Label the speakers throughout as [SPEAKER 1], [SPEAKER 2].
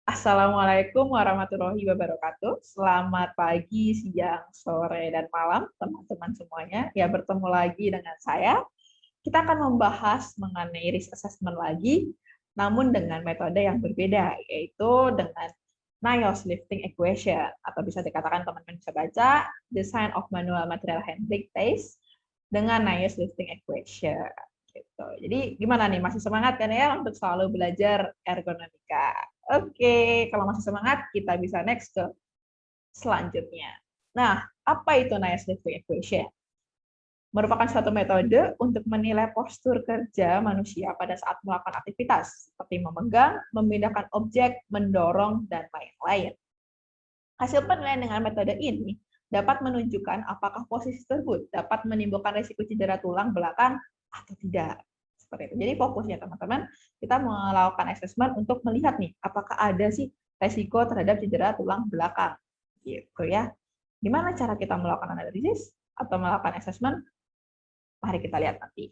[SPEAKER 1] Assalamualaikum warahmatullahi wabarakatuh. Selamat pagi, siang, sore, dan malam, teman-teman semuanya. Ya, bertemu lagi dengan saya. Kita akan membahas mengenai risk assessment lagi, namun dengan metode yang berbeda, yaitu dengan NIOSH lifting equation, atau bisa dikatakan teman-teman bisa baca, Design of Manual Material Handling Test dengan NIOSH lifting equation. Gitu. Jadi gimana nih, masih semangat kan ya untuk selalu belajar ergonomika? Oke, kalau masih semangat, kita bisa next ke selanjutnya. Nah, apa itu NIOSH lifting equation? Merupakan suatu metode untuk menilai postur kerja manusia pada saat melakukan aktivitas, seperti memegang, memindahkan objek, mendorong, dan lain-lain. Hasil penilaian dengan metode ini dapat menunjukkan apakah posisi tersebut dapat menimbulkan risiko cedera tulang belakang atau tidak. Seperti itu. Jadi fokusnya teman-teman, kita melakukan assessment untuk melihat nih, apakah ada sih risiko terhadap cedera tulang belakang. Gitu ya. Gimana cara kita melakukan analisis atau melakukan assessment? Mari kita lihat nanti.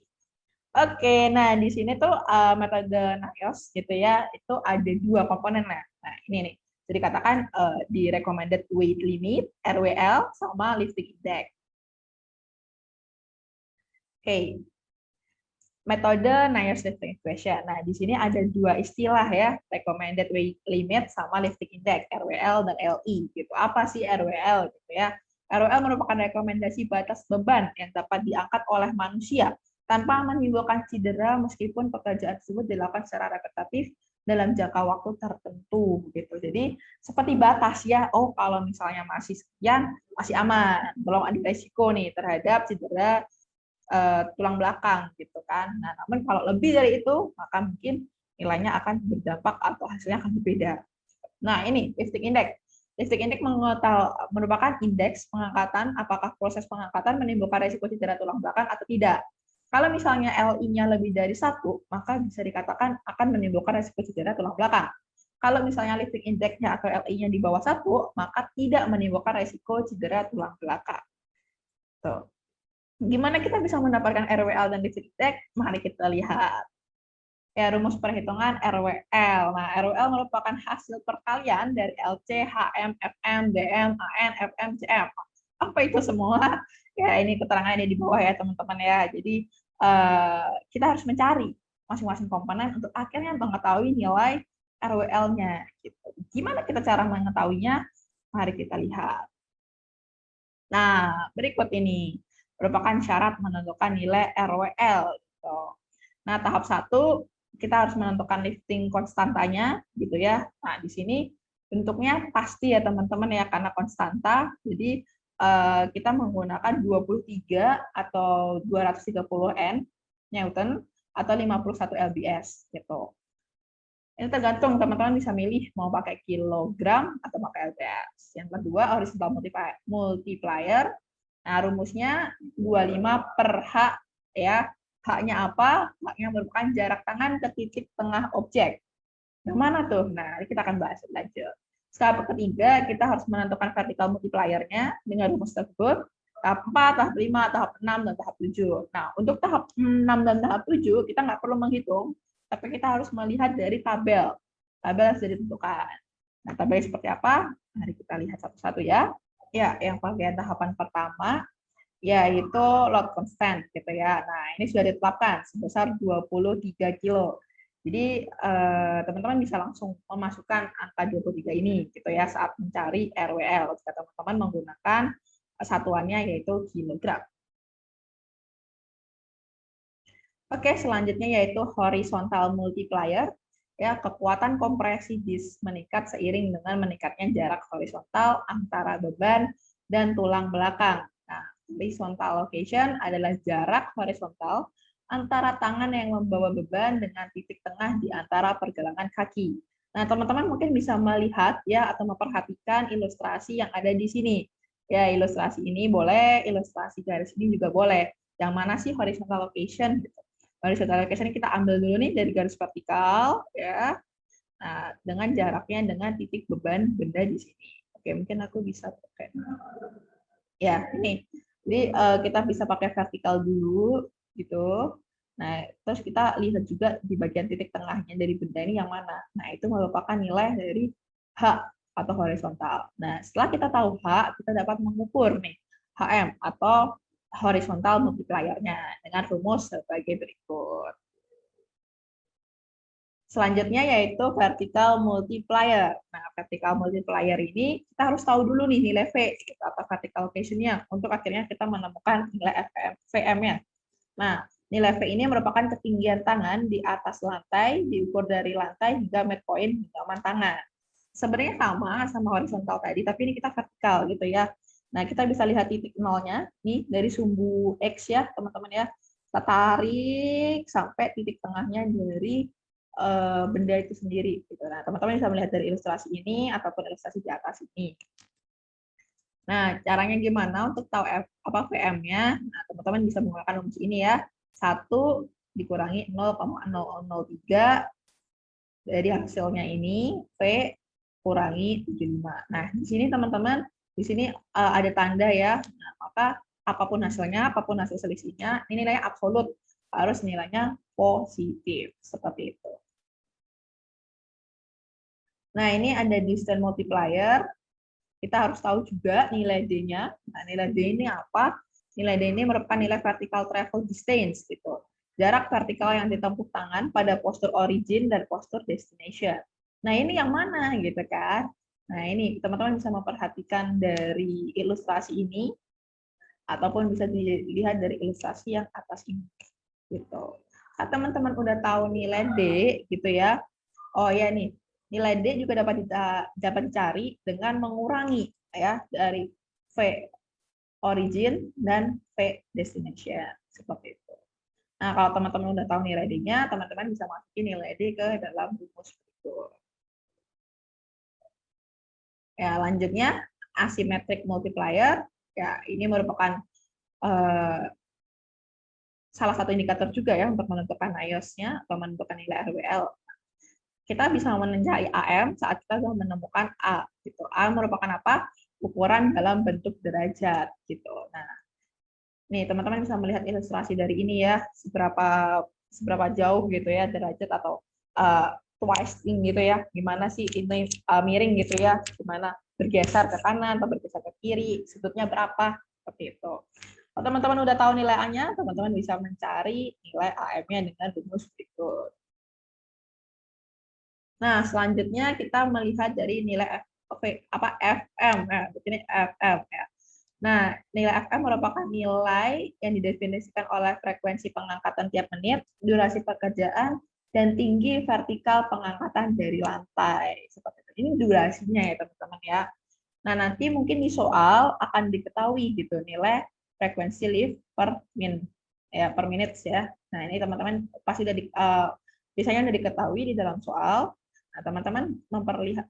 [SPEAKER 1] Oke, nah di sini tuh metode NIOSH gitu ya, itu ada dua komponen. Nah, ini nih. Jadi katakan di recommended weight limit RWL sama lifting index. Oke. Metode NIOSH lifting equation. Nah, di sini ada dua istilah ya, recommended weight limit sama lifting index, RWL dan LI gitu. Apa sih RWL gitu ya? RWL merupakan rekomendasi batas beban yang dapat diangkat oleh manusia tanpa menimbulkan cedera meskipun pekerjaan tersebut dilakukan secara repetitif dalam jangka waktu tertentu gitu. Jadi seperti batas ya. Oh, kalau misalnya masih sekian masih aman, belum ada risiko nih terhadap cedera tulang belakang gitu kan. Nah, namun kalau lebih dari itu maka mungkin nilainya akan berdampak atau hasilnya akan berbeda. Nah, ini lifting index. Lifting index merupakan indeks pengangkatan apakah proses pengangkatan menimbulkan risiko cedera tulang belakang atau tidak. Kalau misalnya LI-nya lebih dari 1, maka bisa dikatakan akan menimbulkan risiko cedera tulang belakang. Kalau misalnya lifting index-nya atau LI-nya di bawah 1, maka tidak menimbulkan risiko cedera tulang belakang. Tuh. Gimana kita bisa mendapatkan RWL dan lifting index? Mari kita lihat. Ya, rumus perhitungan RWL. Nah, RWL merupakan hasil perkalian dari LC, HM, FM, DM, AN, FM, CM. Apa itu semua? Ya, ini keterangannya di bawah ya, teman-teman ya. Jadi, kita harus mencari masing-masing komponen untuk akhirnya mengetahui nilai RWL-nya. Gitu. Gimana kita cara mengetahuinya? Mari kita lihat. Nah, berikut ini merupakan syarat menentukan nilai RWL. Gitu. Nah, tahap 1 kita harus menentukan lifting konstantanya, gitu ya. Nah, di sini bentuknya pasti ya teman-teman ya karena konstanta. Jadi kita menggunakan 23 atau 230 Newton atau 51 lbs gitu. Ini tergantung teman-teman bisa milih mau pakai kilogram atau pakai lbs. Yang kedua horizontal multiplier. Nah, rumusnya 25 per H ya. H-nya apa? H-nya merupakan jarak tangan ke titik tengah objek. Yang mana tuh? Nah, kita akan bahas lanjut. Tahap ketiga, kita harus menentukan vertical multiplier-nya dengan rumus tersebut. Tahap 4, tahap 5, tahap 6, dan tahap 7. Nah, untuk tahap 6 dan tahap 7, kita nggak perlu menghitung, tapi kita harus melihat dari tabel. Tabel yang sudah ditentukan. Nah, tabelnya seperti apa? Mari kita lihat satu-satu ya. Ya, yang bagian tahapan pertama, yaitu load constant gitu ya. Nah, ini sudah ditetapkan sebesar 23 kilo. Jadi teman-teman bisa langsung memasukkan angka 23 ini gitu ya saat mencari RWL. Jika teman-teman menggunakan satuannya yaitu kilogram. Oke, selanjutnya yaitu horizontal multiplier. Ya, kekuatan kompresi disk meningkat seiring dengan meningkatnya jarak horizontal antara beban dan tulang belakang. Nah, horizontal location adalah jarak horizontal antara tangan yang membawa beban dengan titik tengah di antara pergelangan kaki. Nah, teman-teman mungkin bisa melihat ya atau memperhatikan ilustrasi yang ada di sini. Ya, ilustrasi ini boleh, ilustrasi garis ini juga boleh. Yang mana sih horizontal location? Horizontal location kita ambil dulu nih dari garis vertikal ya. Nah, dengan jaraknya dengan titik beban benda di sini. Oke, mungkin aku bisa pakai. Ya, ini. Jadi kita bisa pakai vertikal dulu gitu. Nah, terus kita lihat juga di bagian titik tengahnya dari benda ini yang mana. Nah, itu merupakan nilai dari H atau horizontal. Nah, setelah kita tahu H, kita dapat mengukur nih HM atau horizontal multiplier-nya dengan rumus sebagai berikut. Selanjutnya yaitu vertical multiplier. Nah, vertical multiplier ini kita harus tahu dulu nih nilai V gitu, atau vertical location-nya untuk akhirnya kita menemukan nilai VM-nya. Nah, nilai V ini merupakan ketinggian tangan di atas lantai, diukur dari lantai hingga midpoint genggaman tangan. Sebenarnya sama horizontal tadi, tapi ini kita vertikal gitu ya. Nah, kita bisa lihat titik nolnya nih dari sumbu X ya, teman-teman ya. Kita tarik sampai titik tengahnya dari benda itu sendiri. Gitu. Nah, teman-teman bisa melihat dari ilustrasi ini ataupun ilustrasi di atas ini. Nah, caranya gimana untuk tahu apa VM-nya? Nah, teman-teman bisa menggunakan rumus ini ya. 1 dikurangi 0,003 dari hasilnya ini, V kurangi 75. Nah, di sini teman-teman, di sini ada tanda ya. Nah, maka apapun hasilnya, apapun hasil selisihnya, ini nilainya absolut. Harus nilainya positif. Seperti itu. Nah, ini ada distance multiplier. Kita harus tahu juga nilai D-nya. Nah, nilai D ini apa? Nilai D ini merupakan nilai vertical travel distance gitu. Jarak vertikal yang ditempuh tangan pada postur origin dan postur destination. Nah, ini yang mana gitu kan? Nah, ini teman-teman bisa memperhatikan dari ilustrasi ini ataupun bisa dilihat dari ilustrasi yang atas ini. Gitu. Nah, teman-teman udah tahu nilai D gitu ya. Oh ya nih, nilai D juga dapat dicari dengan mengurangi ya dari V origin dan V destination seperti itu. Nah, kalau teman-teman udah tahu nilai D-nya, teman-teman bisa masukin nilai D ke dalam rumus itu. Ya, lanjutnya asymmetric multiplier. Ya, ini merupakan salah satu indikator juga ya untuk menentukan IOS-nya atau menentukan nilai RWL. Kita bisa mencari AM saat kita sudah menemukan A. Gitu. A merupakan apa? Ukuran dalam bentuk derajat. Gitu. Nah, nih teman-teman bisa melihat ilustrasi dari ini ya, seberapa jauh gitu ya derajat atau twisting gitu ya. Gimana sih ini miring gitu ya? Gimana bergeser ke kanan atau bergeser ke kiri? Sudutnya berapa? Seperti itu. Kalau teman-teman udah tahu nilai A-nya, teman-teman bisa mencari nilai AM-nya dengan rumus berikut. Nah, selanjutnya kita melihat dari nilai FM. Nah, begini FM ya. Nah, nilai FM merupakan nilai yang didefinisikan oleh frekuensi pengangkatan tiap menit, durasi pekerjaan, dan tinggi vertikal pengangkatan dari lantai. Seperti itu. Ini durasinya ya, teman-teman ya. Nah, nanti mungkin di soal akan diketahui gitu nilai frekuensi lift per min ya per menit ya. Nah, ini teman-teman pasti biasanya sudah diketahui di dalam soal. Nah, teman-teman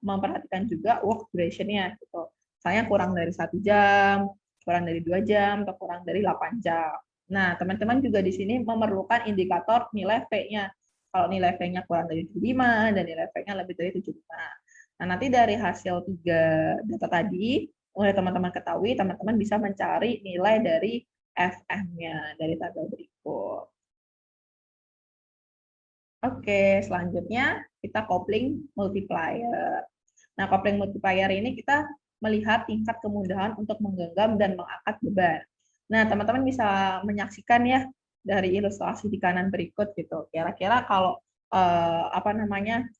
[SPEAKER 1] memperhatikan juga work duration-nya gitu. Misalnya kurang dari 1 jam, kurang dari 2 jam, atau kurang dari 8 jam. Nah, teman-teman juga di sini memerlukan indikator nilai V-nya. Kalau nilai V-nya kurang dari 75 dan nilai V-nya lebih dari 75. Nah, nanti dari hasil 3 data tadi, oleh teman-teman ketahui, teman-teman bisa mencari nilai dari FM-nya dari tabel berikut. Oke, selanjutnya kita coupling multiplier. Nah, coupling multiplier ini kita melihat tingkat kemudahan untuk menggenggam dan mengangkat beban. Nah, teman-teman bisa menyaksikan ya dari ilustrasi di kanan berikut gitu. Kira-kira kalau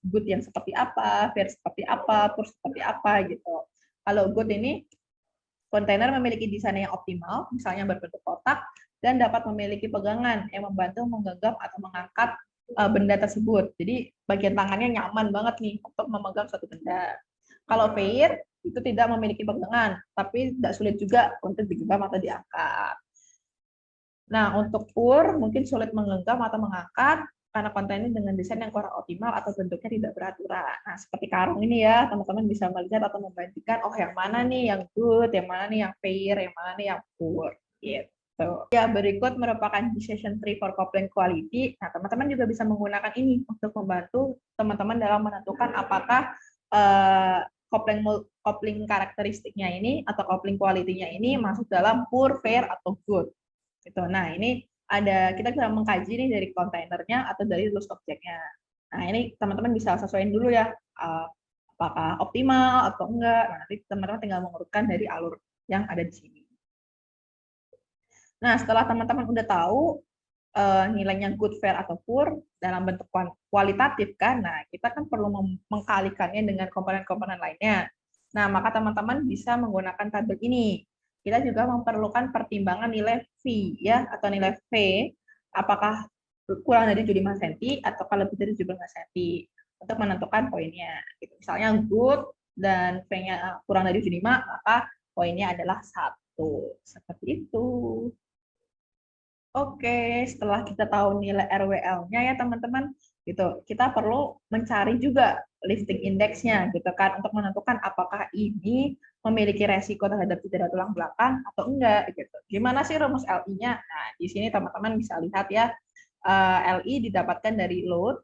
[SPEAKER 1] good yang seperti apa, fair seperti apa, poor seperti apa gitu. Kalau good ini kontainer memiliki desain yang optimal, misalnya berbentuk kotak dan dapat memiliki pegangan yang membantu menggenggam atau mengangkat benda tersebut. Jadi bagian tangannya nyaman banget nih untuk memegang suatu benda. Kalau fair itu tidak memiliki pegangan, tapi tidak sulit juga untuk digenggam atau diangkat. Nah, untuk poor mungkin sulit menggenggam atau mengangkat karena kontainer dengan desain yang kurang optimal atau bentuknya tidak beraturan. Nah, seperti karung ini ya, teman-teman bisa melihat atau membandingkan, oh yang mana nih yang good, yang mana nih yang fair, yang mana nih yang poor. Gitu. Ya, berikut merupakan decision tree for coupling quality. Nah, teman-teman juga bisa menggunakan ini untuk membantu teman-teman dalam menentukan apakah coupling karakteristiknya ini atau coupling quality-nya ini masuk dalam poor, fair, atau good. Gitu. Nah, ini kita bisa mengkaji nih dari kontainernya atau dari loose object-nya. Nah, ini teman-teman bisa sesuaiin dulu ya apakah optimal atau enggak. Nah, nanti teman-teman tinggal mengurutkan dari alur yang ada di sini. Nah, setelah teman-teman udah tahu nilainya good, fair, atau poor dalam bentuk kualitatif kan, nah kita kan perlu mengkalikannya dengan komponen-komponen lainnya. Nah, maka teman-teman bisa menggunakan tabel ini. Kita juga memerlukan pertimbangan nilai V ya, atau nilai V, apakah kurang dari 75 cm atau lebih dari 75 cm untuk menentukan poinnya. Gitu. Misalnya good dan V-nya kurang dari 75, maka poinnya adalah 1. Seperti itu. Oke, setelah kita tahu nilai RWL-nya ya teman-teman, gitu, kita perlu mencari juga lifting index-nya, gitu kan, untuk menentukan apakah ini memiliki resiko terhadap cedera tulang belakang atau enggak, gitu. Gimana sih rumus LI-nya? Nah, di sini teman-teman bisa lihat ya, LI didapatkan dari load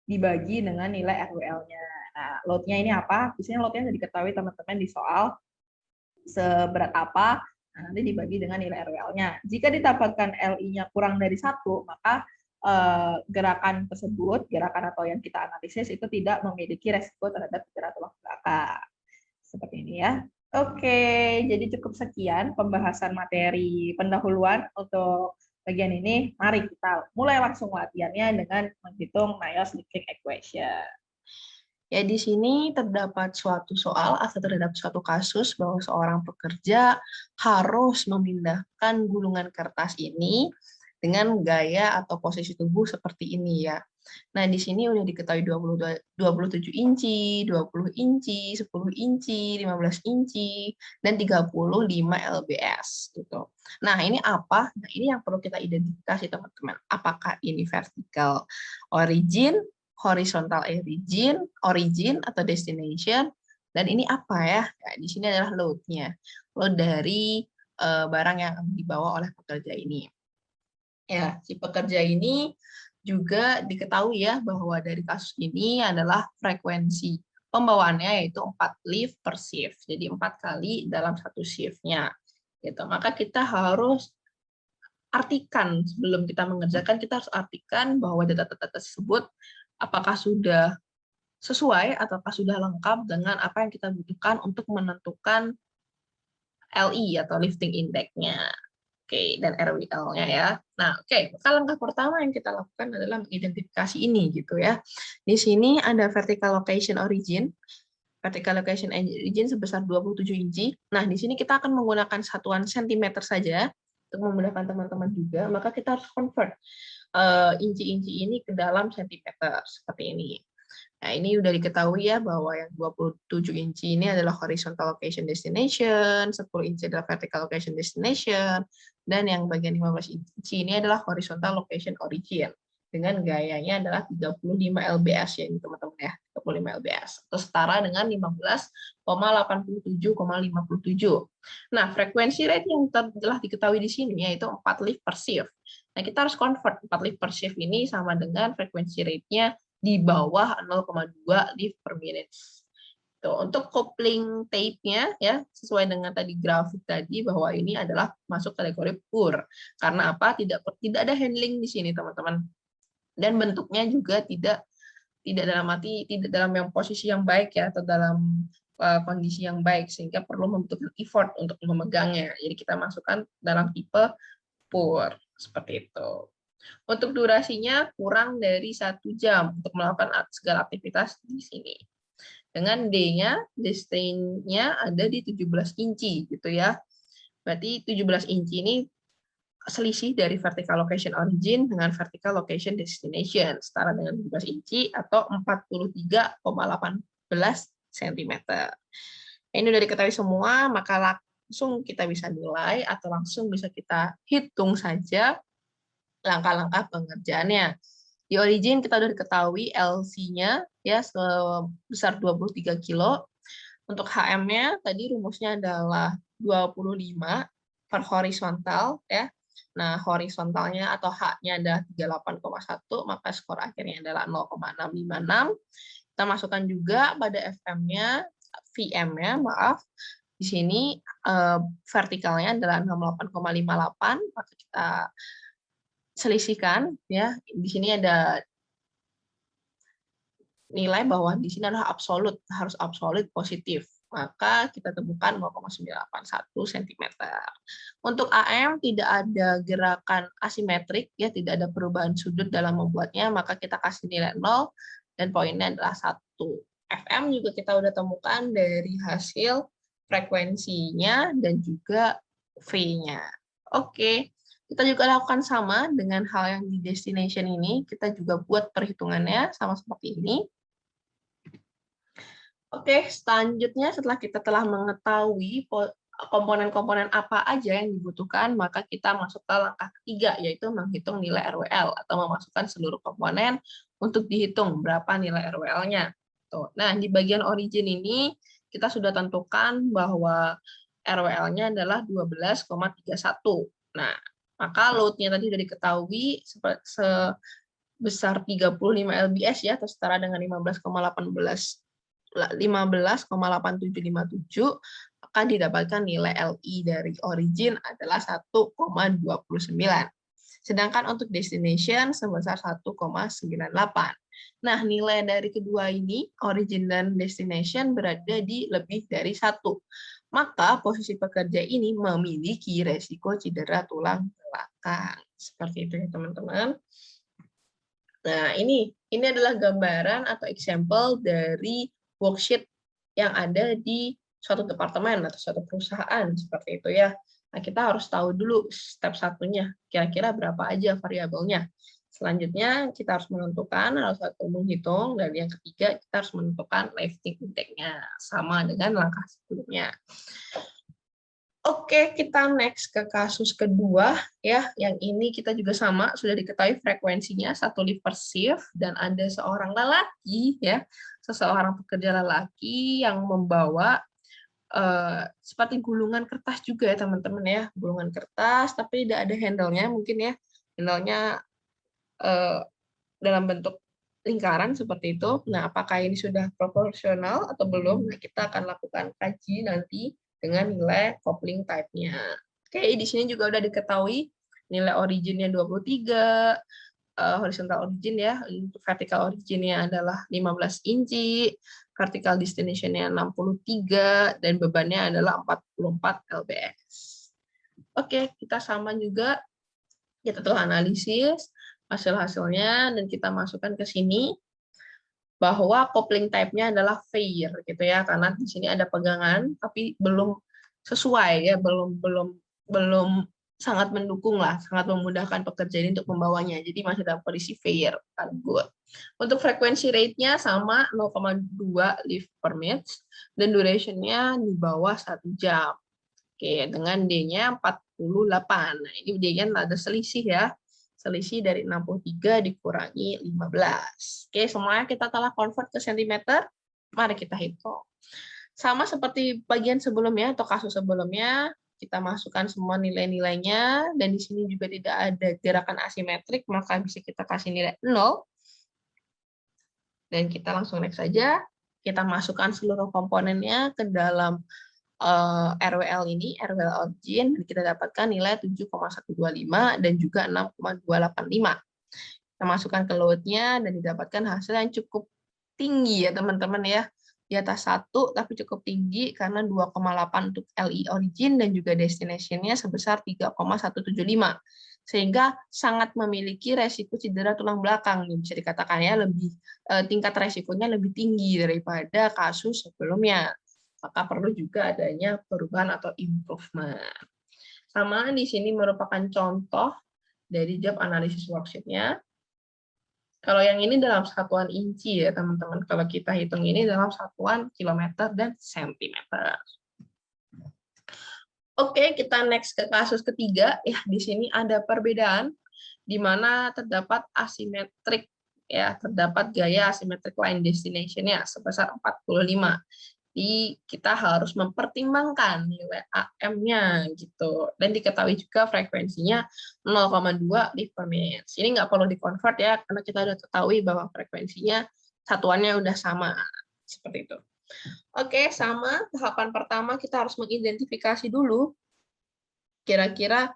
[SPEAKER 1] dibagi dengan nilai RWL-nya. Nah, load-nya ini apa? Di sini load-nya sudah diketahui teman-teman di soal seberat apa. Nah, nanti dibagi dengan nilai RWL-nya. Jika didapatkan LI-nya kurang dari 1, maka gerakan tersebut, gerakan atau yang kita analisis itu tidak memiliki resiko terhadap cedera tulang belakang. Seperti ini ya. Oke, jadi cukup sekian pembahasan materi pendahuluan untuk bagian ini. Mari kita mulai langsung latihannya dengan menghitung Nails-Lifting equation.
[SPEAKER 2] Ya, di sini terdapat suatu soal atau terdapat suatu kasus bahwa seorang pekerja harus memindahkan gulungan kertas ini dengan gaya atau posisi tubuh seperti ini ya. Nah, di sini udah diketahui 27 inci, 20 inci, 10 inci, 15 inci, dan 35 lbs gitu. Nah, ini apa? Nah, ini yang perlu kita identifikasi teman-teman. Apakah ini vertical origin, horizontal origin atau destination, dan ini apa ya? Nah, di sini adalah load-nya. Load dari barang yang dibawa oleh pekerja ini. Ya, si pekerja ini juga diketahui ya bahwa dari kasus ini adalah frekuensi pembawaannya yaitu 4 lift per shift. Jadi 4 kali dalam satu shift-nya. Gitu. Maka kita harus artikan sebelum kita mengerjakan, kita harus artikan bahwa data-data tersebut apakah sudah sesuai ataukah sudah lengkap dengan apa yang kita butuhkan untuk menentukan LI atau lifting index-nya. Oke, dan RWL-nya ya. Nah, oke, maka langkah pertama yang kita lakukan adalah mengidentifikasi ini gitu ya. Di sini ada vertical location origin. Vertical location origin sebesar 27 inci. Nah, di sini kita akan menggunakan satuan sentimeter saja untuk memudahkan teman-teman juga, maka kita harus convert inci-inci ini ke dalam sentimeter seperti ini. Nah, ini udah diketahui ya bahwa yang 27 inci ini adalah horizontal location destination, 10 inci adalah vertical location destination, dan yang bagian 15 inci ini adalah horizontal location origin. Dengan gayanya adalah 35 lbs ya ini teman-teman ya, 35 lbs. Atau setara dengan 15,87,57. Nah, frekuensi rate yang telah diketahui di sini yaitu 4 lift per shift. Nah, kita harus convert 4 lift per shift ini sama dengan frekuensi rate-nya di bawah 0,2 lift per minute. Tuh, untuk coupling tape-nya ya sesuai dengan tadi grafik tadi bahwa ini adalah masuk kategori poor. Karena apa? Tidak ada handling di sini teman-teman. Dan bentuknya juga tidak dalam yang posisi yang baik ya atau dalam kondisi yang baik sehingga perlu membutuhkan effort untuk memegangnya. Jadi kita masukkan dalam tipe poor seperti itu. Untuk durasinya kurang dari 1 jam untuk melakukan segala aktivitas di sini. Dengan D-nya, destination-nya ada di 17 inci gitu ya. Berarti 17 inci ini selisih dari vertical location origin dengan vertical location destination setara dengan 17 inci atau 43,18 cm. Ini udah diketahui semua, maka langsung kita bisa nilai atau langsung bisa kita hitung saja langkah-langkah pengerjaannya. Di origin kita udah diketahui LC-nya ya sebesar 23 kilo. Untuk HM-nya tadi rumusnya adalah 25 per horizontal ya. Nah, horizontalnya atau H-nya adalah 38,1, maka skor akhirnya adalah 0,656. Kita masukkan juga pada FM-nya, VM-nya, maaf. Di sini vertikalnya adalah 68,58, maka kita selisihkan ya. Di sini ada nilai bahwa di sini adalah absolut, harus absolut positif. Maka kita temukan 0,981 cm. Untuk AM tidak ada gerakan asimetrik, ya tidak ada perubahan sudut dalam membuatnya, maka kita kasih nilai 0 dan poinnya adalah 1. FM juga kita udah temukan dari hasil frekuensinya dan juga V-nya. Oke, kita juga lakukan sama dengan hal yang di destination ini, kita juga buat perhitungannya sama seperti ini. Oke, selanjutnya setelah kita telah mengetahui komponen-komponen apa aja yang dibutuhkan, maka kita masuk ke langkah ketiga, yaitu menghitung nilai RWL atau memasukkan seluruh komponen untuk dihitung berapa nilai RWL-nya. Nah, di bagian origin ini kita sudah tentukan bahwa RWL-nya adalah 12,31. Nah, maka load-nya tadi sudah diketahui sebesar 35 lbs ya, atau setara dengan 15,8757, maka didapatkan nilai LI dari origin adalah 1,29. Sedangkan untuk destination sebesar 1,98. Nah, nilai dari kedua ini, origin dan destination, berada di lebih dari 1. Maka posisi pekerja ini memiliki resiko cedera tulang belakang. Seperti itu ya, teman-teman. Nah, ini adalah gambaran atau example dari worksheet yang ada di suatu departemen atau suatu perusahaan, seperti itu ya. Nah, kita harus tahu dulu step satunya, kira-kira berapa aja variabelnya. Selanjutnya, kita harus menentukan, harus menghitung, dan yang ketiga, kita harus menentukan lifting index-nya, sama dengan langkah sebelumnya. Oke, kita next ke kasus kedua ya. Yang ini kita juga sama, sudah diketahui frekuensinya 1 lift per shift dan ada seorang lelaki ya, seseorang pekerja lelaki yang membawa seperti gulungan kertas juga ya teman-teman ya, gulungan kertas tapi tidak ada handle-nya mungkin ya. Handle-nya dalam bentuk lingkaran seperti itu. Nah, apakah ini sudah proporsional atau belum? Nah, kita akan lakukan kaji nanti dengan nilai coupling type-nya. Oke, di sini juga udah diketahui nilai origin-nya 23, horizontal origin ya, untuk vertical origin-nya adalah 15 inci, vertical destination-nya 63, dan bebannya adalah 44 lbs. Oke, kita sama juga, kita telah analisis hasil-hasilnya, dan kita masukkan ke sini, bahwa coupling type-nya adalah fair gitu ya, karena di sini ada pegangan tapi belum sesuai ya, belum sangat mendukung lah, sangat memudahkan pekerja ini untuk membawanya. Jadi masih dalam kondisi fair, good. Untuk frekuensi rate-nya sama 0,2 lift per minute dan duration-nya di bawah 1 jam. Oke, dengan D-nya 48. Nah, ini D-nya ada selisih ya. Selisih dari 63 dikurangi 15. Oke, semuanya kita telah convert ke sentimeter. Mari kita hitung. Sama seperti bagian sebelumnya atau kasus sebelumnya, kita masukkan semua nilai-nilainya, dan di sini juga tidak ada gerakan asimetrik, maka bisa kita kasih nilai 0. Dan kita langsung next saja. Kita masukkan seluruh komponennya ke dalam RWL ini, RWL origin, dan kita dapatkan nilai 7,125 dan juga 6,285. Kita masukkan ke load-nya dan didapatkan hasil yang cukup tinggi ya teman-teman ya. Di atas 1 tapi cukup tinggi karena 2,8 untuk LI origin dan juga destination-nya sebesar 3,175. Sehingga sangat memiliki resiko cedera tulang belakang. Bisa dikatakan ya lebih tingkat resikonya lebih tinggi daripada kasus sebelumnya. Maka perlu juga adanya perubahan atau improvement. Sama di sini merupakan contoh dari job analysis worksheet-nya. Kalau yang ini dalam satuan inci ya teman-teman. Kalau kita hitung ini dalam satuan kilometer dan sentimeter. Oke, kita next ke kasus ketiga. Ya, di sini ada perbedaan di mana terdapat asimetrik ya, terdapat gaya asimetrik line destination-nya sebesar 45. Jadi kita harus mempertimbangkan nilai AM-nya gitu. Dan diketahui juga frekuensinya 0,2 lift per minute. Ini nggak perlu di-convert ya, karena kita sudah ketahui bahwa frekuensinya satuannya udah sama. Seperti itu. Oke, sama. Tahapan pertama kita harus mengidentifikasi dulu kira-kira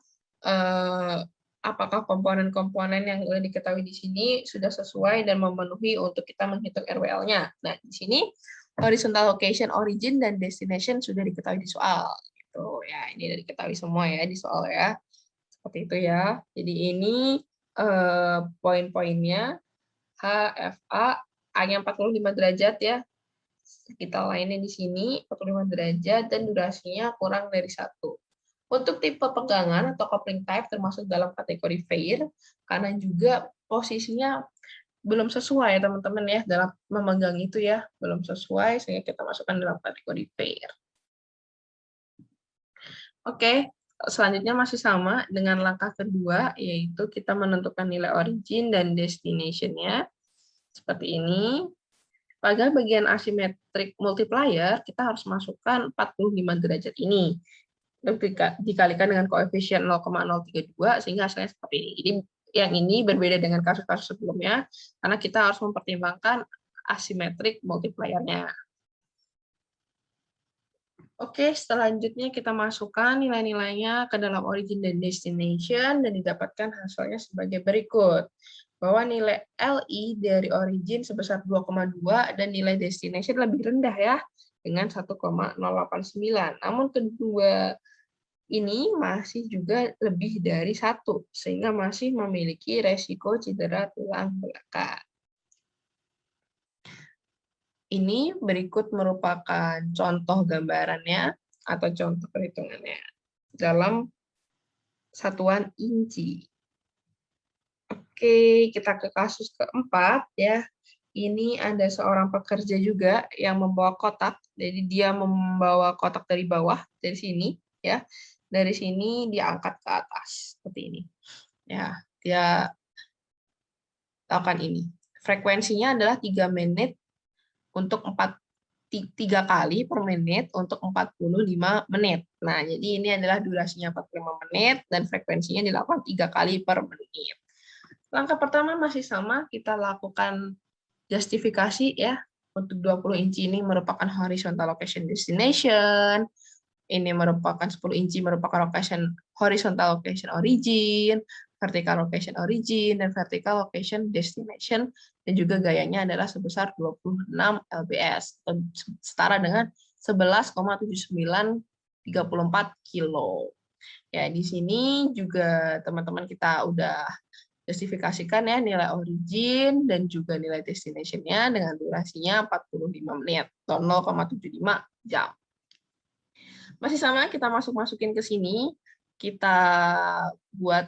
[SPEAKER 2] apakah komponen-komponen yang sudah diketahui di sini sudah sesuai dan memenuhi untuk kita menghitung RWL-nya. Nah, di sini horizontal location, origin, dan destination sudah diketahui di soal. Gitu. Ya, ini sudah diketahui semua ya di soal ya. Seperti itu ya. Jadi ini poin-poinnya H, F, A-nya 45 derajat ya. Kita lainnya di sini 45 derajat dan durasinya kurang dari 1. Untuk tipe pegangan atau coupling type termasuk dalam kategori fair, karena juga posisinya belum sesuai ya teman-teman ya dalam memegang itu ya, belum sesuai sehingga kita masukkan dalam kategori fair. Oke, selanjutnya masih sama dengan langkah kedua, yaitu kita menentukan nilai origin dan destination-nya. Seperti ini. Pada bagian asimetrik multiplier, kita harus masukkan 45 derajat ini. Dikalikan dengan koefisien 0,032, sehingga hasilnya seperti ini. Jadi yang ini berbeda dengan kasus-kasus sebelumnya, karena kita harus mempertimbangkan asimetrik multiplier-nya. Oke, selanjutnya kita masukkan nilai-nilainya ke dalam origin dan destination, dan didapatkan hasilnya sebagai berikut. Bahwa nilai LI dari origin sebesar 2,2 dan nilai destination lebih rendah ya, dengan 1,089. Namun kedua ini masih juga lebih dari 1, sehingga masih memiliki resiko cedera tulang belakang. Ini berikut merupakan contoh gambarannya atau contoh perhitungannya dalam satuan inci. Oke, kita ke kasus keempat ya. Ini ada seorang pekerja juga yang membawa kotak. Jadi dia membawa kotak dari bawah, dari sini ya. Dari sini dia angkat ke atas seperti ini. Ya, dia lakukan ini. Frekuensinya adalah 3 menit untuk 3 kali per menit untuk 45 menit. Nah, jadi ini adalah durasinya 45 menit dan frekuensinya dilakukan 3 kali per menit. Langkah pertama masih sama, kita lakukan justifikasi ya. Untuk 20 inci ini merupakan horizontal location destination. Ini merupakan 10 inci merupakan horizontal location origin, vertical location origin, dan vertical location destination, dan juga gayanya adalah sebesar 26 lbs, setara dengan 11,7934 kilo. Ya, di sini juga teman-teman kita udah justifikasikan ya nilai origin dan juga nilai destination-nya dengan durasinya 45 menit atau 0,75 jam. Masih sama, kita masukin ke sini, kita buat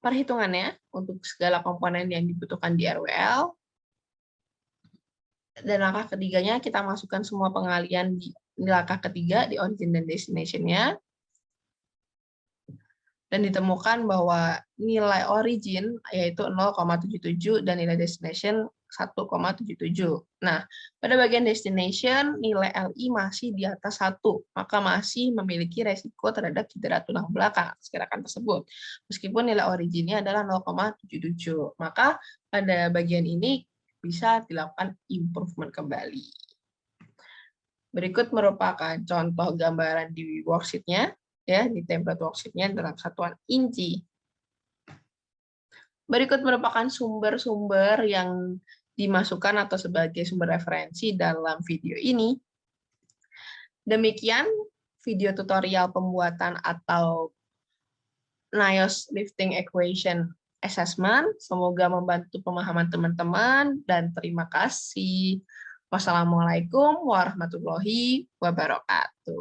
[SPEAKER 2] perhitungannya untuk segala komponen yang dibutuhkan di RWL. Dan langkah ketiganya, kita masukkan semua pengalian di langkah ketiga, di origin dan destination-nya. Dan ditemukan bahwa nilai origin yaitu 0,77 dan nilai destination 1,77. Nah, pada bagian destination, nilai LI masih di atas 1, maka masih memiliki resiko terhadap cedera tulang belakang atas gerakan tersebut. Meskipun nilai originnya adalah 0,77, maka pada bagian ini bisa dilakukan improvement kembali. Berikut merupakan contoh gambaran di worksheet-nya, ya, di template worksheet-nya dalam satuan inci. Berikut merupakan sumber-sumber yang dimasukkan atau sebagai sumber referensi dalam video ini. Demikian video tutorial pembuatan atau NIOSH Lifting Equation Assessment. Semoga membantu pemahaman teman-teman dan terima kasih. Wassalamualaikum warahmatullahi wabarakatuh.